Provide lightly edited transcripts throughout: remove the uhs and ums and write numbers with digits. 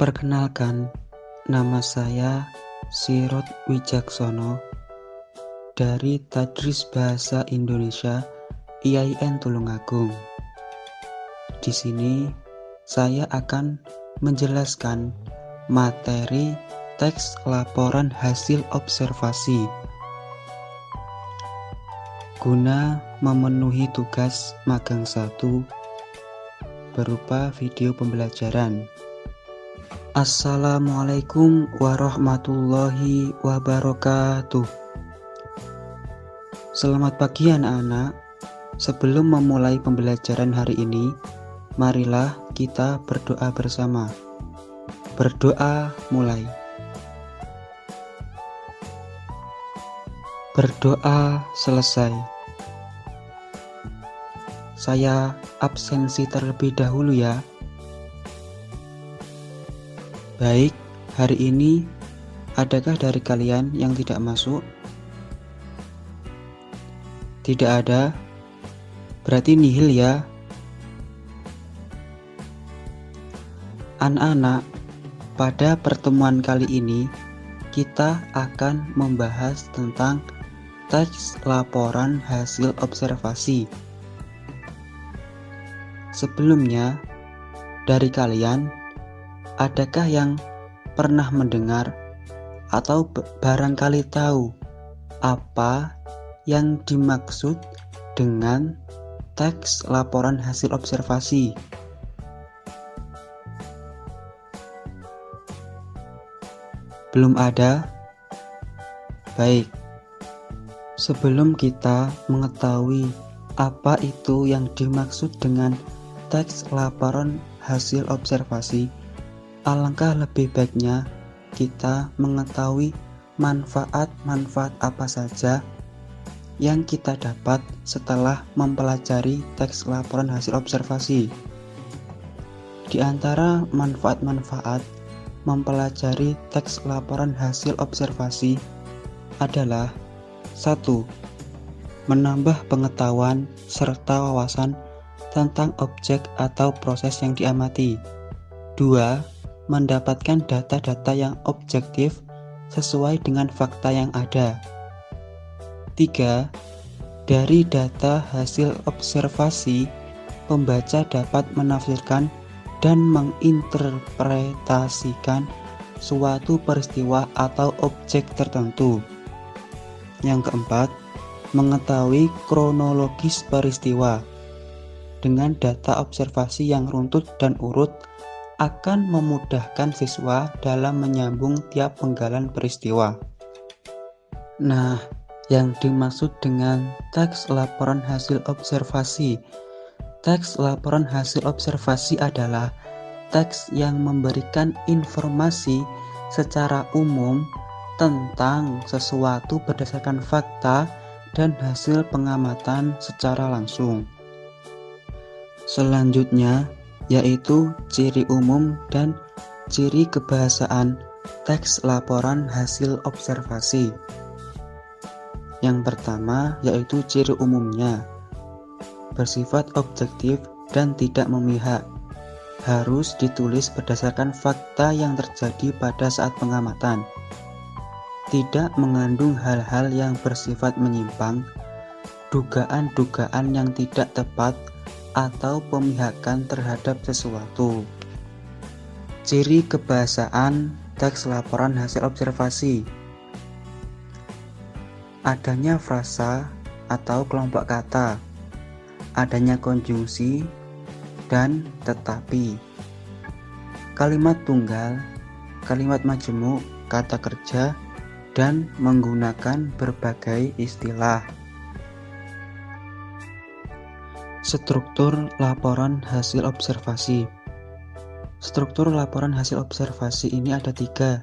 Perkenalkan, nama saya Sirot Wijaksono dari Tadris Bahasa Indonesia IAIN Tulungagung. Di sini saya akan menjelaskan materi teks laporan hasil observasi guna memenuhi tugas magang 1 berupa video pembelajaran. Assalamualaikum warahmatullahi wabarakatuh. Selamat pagi anak-anak. Sebelum memulai pembelajaran hari ini, marilah kita berdoa bersama. Berdoa mulai. Berdoa selesai. Saya absensi terlebih dahulu ya. Baik, hari ini adakah dari kalian yang tidak masuk? Tidak ada, berarti nihil ya. Anak-anak, pada pertemuan kali ini kita akan membahas tentang teks laporan hasil observasi. Sebelumnya, dari kalian, adakah yang pernah mendengar atau barangkali tahu apa yang dimaksud dengan teks laporan hasil observasi? Belum ada? Baik. Sebelum kita mengetahui apa itu yang dimaksud dengan teks laporan hasil observasi, alangkah lebih baiknya kita mengetahui manfaat-manfaat apa saja yang kita dapat setelah mempelajari teks laporan hasil observasi. Di antara manfaat-manfaat mempelajari teks laporan hasil observasi adalah 1. Menambah pengetahuan serta wawasan tentang objek atau proses yang diamati. 2. Mendapatkan data-data yang objektif sesuai dengan fakta yang ada. 3. Dari data hasil observasi, pembaca dapat menafsirkan dan menginterpretasikan suatu peristiwa atau objek tertentu. Yang keempat, mengetahui kronologis peristiwa. Dengan data observasi yang runtut dan urut akan memudahkan siswa dalam menyambung tiap penggalan peristiwa. Nah, yang dimaksud dengan teks laporan hasil observasi. Teks laporan hasil observasi adalah teks yang memberikan informasi secara umum tentang sesuatu berdasarkan fakta dan hasil pengamatan secara langsung. Selanjutnya yaitu ciri umum dan ciri kebahasaan teks laporan hasil observasi. Yang pertama yaitu ciri umumnya, bersifat objektif dan tidak memihak, harus ditulis berdasarkan fakta yang terjadi pada saat pengamatan, tidak mengandung hal-hal yang bersifat menyimpang, dugaan-dugaan yang tidak tepat, atau pemihakan terhadap sesuatu. Ciri kebahasaan teks laporan hasil observasi: adanya frasa atau kelompok kata, adanya konjungsi dan tetapi, kalimat tunggal, kalimat majemuk, kata kerja, dan menggunakan berbagai istilah. Struktur laporan hasil observasi. Struktur laporan hasil observasi ini ada 3,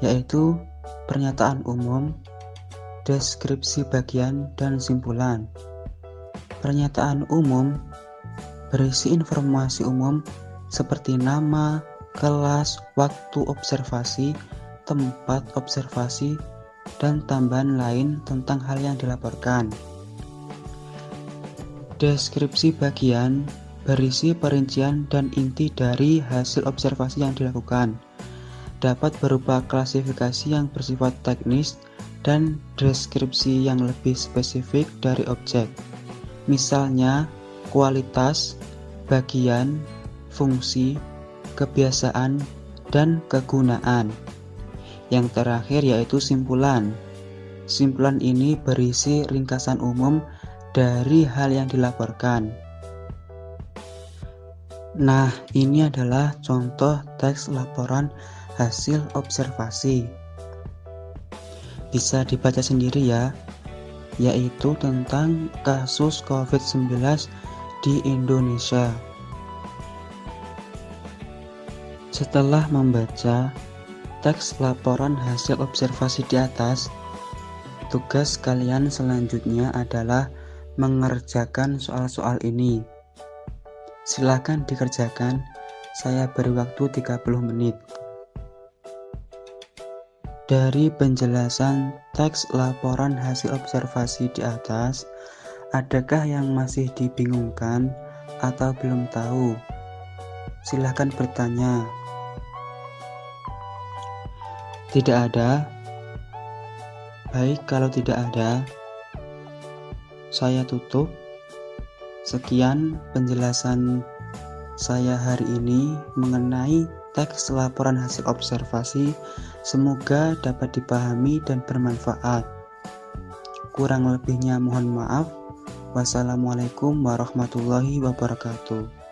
yaitu pernyataan umum, deskripsi bagian, dan simpulan. Pernyataan umum berisi informasi umum seperti nama, kelas, waktu observasi, tempat observasi, dan tambahan lain tentang hal yang dilaporkan. Deskripsi bagian berisi perincian dan inti dari hasil observasi yang dilakukan. Dapat berupa klasifikasi yang bersifat teknis dan deskripsi yang lebih spesifik dari objek. Misalnya, kualitas, bagian, fungsi, kebiasaan, dan kegunaan. Yang terakhir yaitu simpulan. Simpulan ini berisi ringkasan umum dari hal yang dilaporkan. Nah, ini adalah contoh teks laporan hasil observasi. Bisa dibaca sendiri ya, yaitu tentang kasus COVID-19 di Indonesia. Setelah membaca teks laporan hasil observasi di atas, tugas kalian selanjutnya adalah mengerjakan soal-soal ini. Silakan dikerjakan, saya beri waktu 30 menit. Dari penjelasan teks laporan hasil observasi di atas, adakah yang masih dibingungkan atau belum tahu? Silakan bertanya. Tidak ada? Baik, kalau tidak ada, saya tutup. Sekian penjelasan saya hari ini mengenai teks laporan hasil observasi. Semoga dapat dipahami dan bermanfaat. Kurang lebihnya mohon maaf. Wassalamualaikum warahmatullahi wabarakatuh.